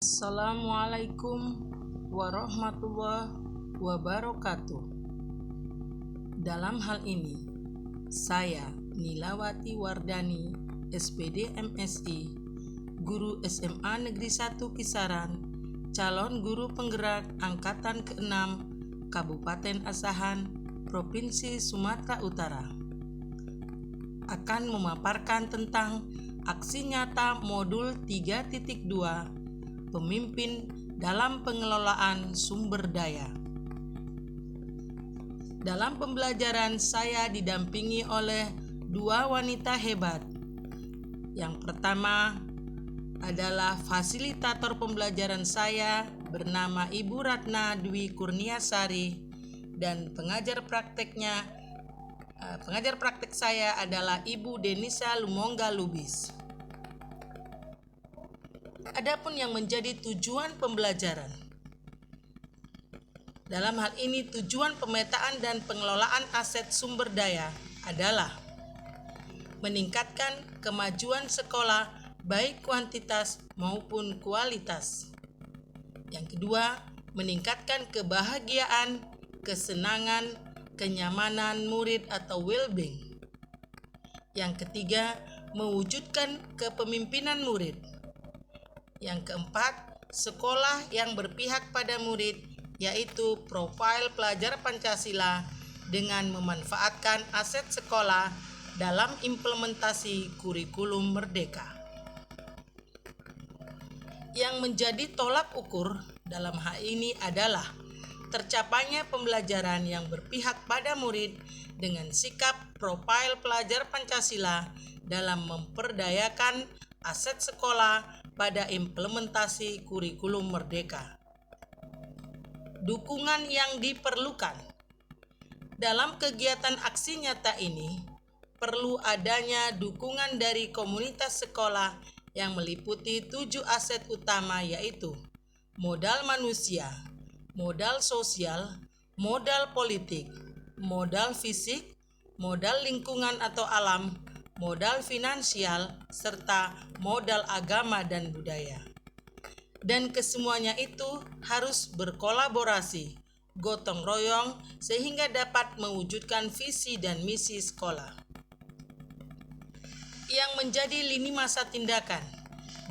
Assalamualaikum warahmatullahi wabarakatuh. Dalam hal ini, saya Nilawati Wardani, SPD MSI, Guru SMA Negeri 1 Kisaran, calon guru penggerak Angkatan ke-6 Kabupaten Asahan, Provinsi Sumatera Utara, akan memaparkan tentang aksi nyata modul 3.2 Pemimpin dalam pengelolaan sumber daya. Dalam pembelajaran saya didampingi oleh dua wanita hebat. Yang pertama adalah fasilitator pembelajaran saya bernama Ibu Ratna Dwi Kurniasari dan pengajar praktek saya adalah Ibu Denisa Lumongga Lubis. Adapun yang menjadi tujuan pembelajaran. Dalam hal ini tujuan pemetaan dan pengelolaan aset sumber daya adalah meningkatkan kemajuan sekolah baik kuantitas maupun kualitas. Yang kedua, meningkatkan kebahagiaan, kesenangan, kenyamanan murid atau well-being. Yang ketiga, mewujudkan kepemimpinan murid. Yang keempat, sekolah yang berpihak pada murid, yaitu profil pelajar Pancasila dengan memanfaatkan aset sekolah dalam implementasi kurikulum merdeka. Yang menjadi tolak ukur dalam hal ini adalah tercapainya pembelajaran yang berpihak pada murid dengan sikap profil pelajar Pancasila dalam memperdayakan aset sekolah pada implementasi kurikulum merdeka. Dukungan yang diperlukan dalam kegiatan aksi nyata ini perlu adanya dukungan dari komunitas sekolah yang meliputi 7 aset utama, yaitu modal manusia, modal sosial, modal politik, modal fisik, modal lingkungan atau alam, modal finansial, serta modal agama dan budaya. Dan kesemuanya itu harus berkolaborasi, gotong royong, sehingga dapat mewujudkan visi dan misi sekolah. Yang menjadi lini masa tindakan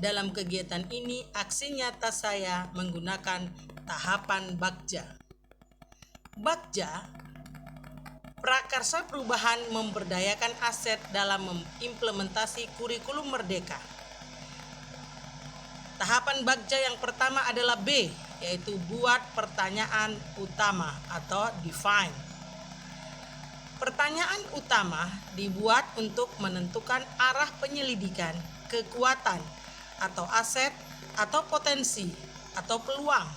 dalam kegiatan ini, aksi nyata saya menggunakan tahapan Bagja. Bagja prakarsa perubahan memberdayakan aset dalam mengimplementasi kurikulum merdeka. Tahapan Bagja yang pertama adalah B, yaitu buat pertanyaan utama atau define. Pertanyaan utama dibuat untuk menentukan arah penyelidikan, kekuatan atau aset atau potensi atau peluang,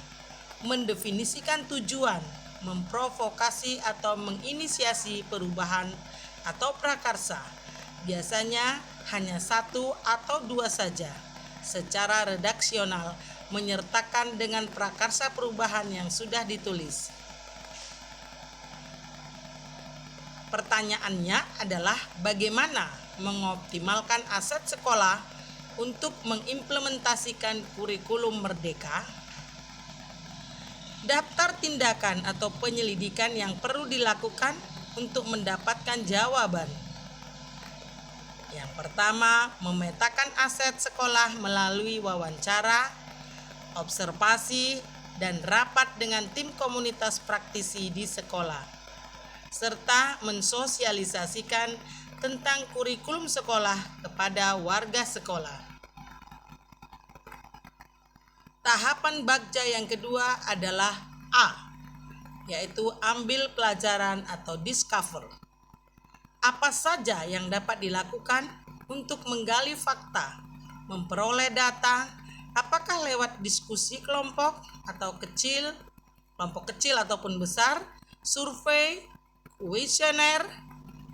mendefinisikan tujuan, memprovokasi atau menginisiasi perubahan atau prakarsa, biasanya hanya 1 atau 2 saja, secara redaksional, menyertakan dengan prakarsa perubahan yang sudah ditulis. Pertanyaannya adalah bagaimana mengoptimalkan aset sekolah untuk mengimplementasikan kurikulum merdeka. Daftar tindakan atau penyelidikan yang perlu dilakukan untuk mendapatkan jawaban. Yang pertama, memetakan aset sekolah melalui wawancara, observasi, dan rapat dengan tim komunitas praktisi di sekolah, serta mensosialisasikan tentang kurikulum sekolah kepada warga sekolah. Tahapan Bagja yang kedua adalah A, yaitu ambil pelajaran atau discover. Apa saja yang dapat dilakukan untuk menggali fakta, memperoleh data, apakah lewat diskusi kelompok kecil ataupun besar, survei, kuesioner,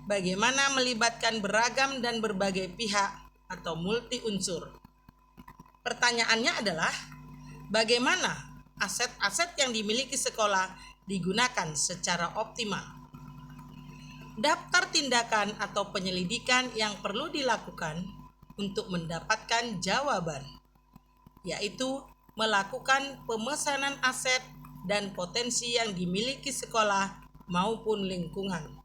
bagaimana melibatkan beragam dan berbagai pihak atau multi unsur. Pertanyaannya adalah bagaimana aset-aset yang dimiliki sekolah digunakan secara optimal. Daftar tindakan atau penyelidikan yang perlu dilakukan untuk mendapatkan jawaban, yaitu melakukan pemesanan aset dan potensi yang dimiliki sekolah maupun lingkungan.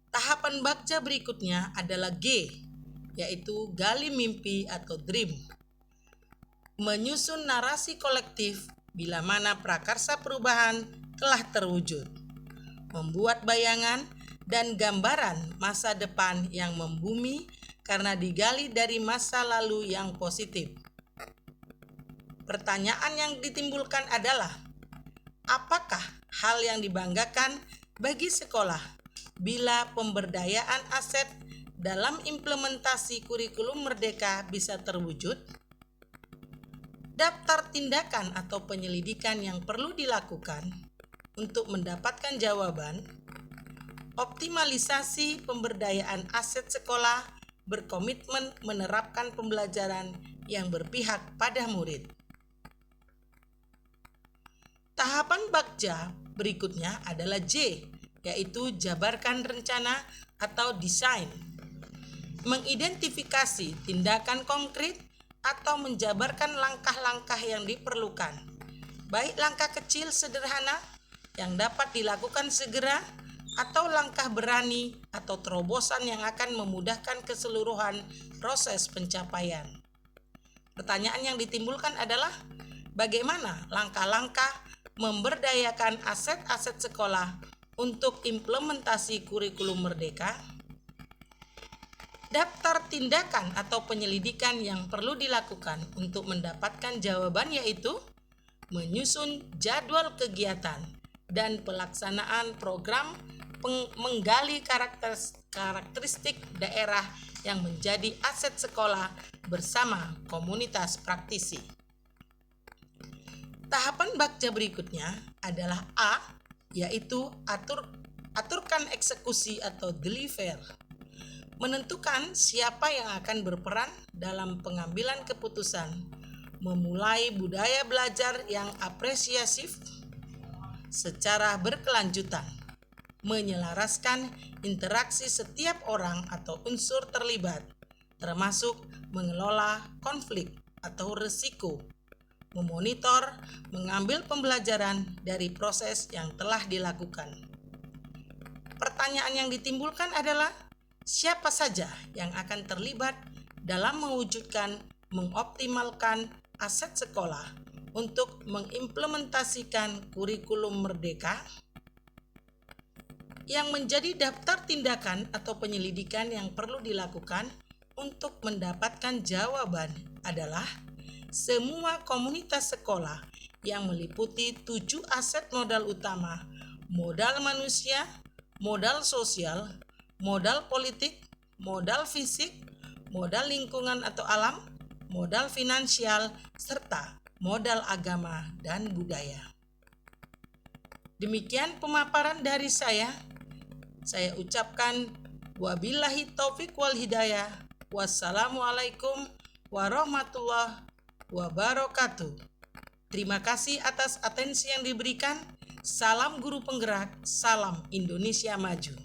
Tahapan Bagja berikutnya adalah G, yaitu gali mimpi atau dream. Menyusun narasi kolektif bila mana prakarsa perubahan telah terwujud. Membuat bayangan dan gambaran masa depan yang membumi karena digali dari masa lalu yang positif. Pertanyaan yang ditimbulkan adalah, apakah hal yang dibanggakan bagi sekolah bila pemberdayaan aset dalam implementasi kurikulum merdeka bisa terwujud? Daftar tindakan atau penyelidikan yang perlu dilakukan untuk mendapatkan jawaban. Optimalisasi pemberdayaan aset sekolah berkomitmen menerapkan pembelajaran yang berpihak pada murid. Tahapan Bagja berikutnya adalah J, yaitu jabarkan rencana atau desain. Mengidentifikasi tindakan konkret atau menjabarkan langkah-langkah yang diperlukan, baik langkah kecil sederhana yang dapat dilakukan segera atau langkah berani atau terobosan yang akan memudahkan keseluruhan proses pencapaian. Pertanyaan yang ditimbulkan adalah, bagaimana langkah-langkah memberdayakan aset-aset sekolah untuk implementasi kurikulum merdeka? Daftar tindakan atau penyelidikan yang perlu dilakukan untuk mendapatkan jawaban yaitu menyusun jadwal kegiatan dan pelaksanaan program menggali karakteristik daerah yang menjadi aset sekolah bersama komunitas praktisi. Tahapan Bagja berikutnya adalah A, yaitu aturkan eksekusi atau deliver. Menentukan siapa yang akan berperan dalam pengambilan keputusan, memulai budaya belajar yang apresiatif secara berkelanjutan, menyelaraskan interaksi setiap orang atau unsur terlibat, termasuk mengelola konflik atau risiko, memonitor, mengambil pembelajaran dari proses yang telah dilakukan. Pertanyaan yang ditimbulkan adalah, siapa saja yang akan terlibat dalam mewujudkan, mengoptimalkan aset sekolah untuk mengimplementasikan kurikulum merdeka? Yang menjadi daftar tindakan atau penyelidikan yang perlu dilakukan untuk mendapatkan jawaban adalah semua komunitas sekolah yang meliputi 7 aset modal utama: modal manusia, modal sosial, modal politik, modal fisik, modal lingkungan atau alam, modal finansial, serta modal agama dan budaya. Demikian pemaparan dari saya. Saya ucapkan wabillahi taufik wal hidayah. Wassalamualaikum warahmatullahi wabarakatuh. Terima kasih atas atensi yang diberikan. Salam guru penggerak, salam Indonesia maju.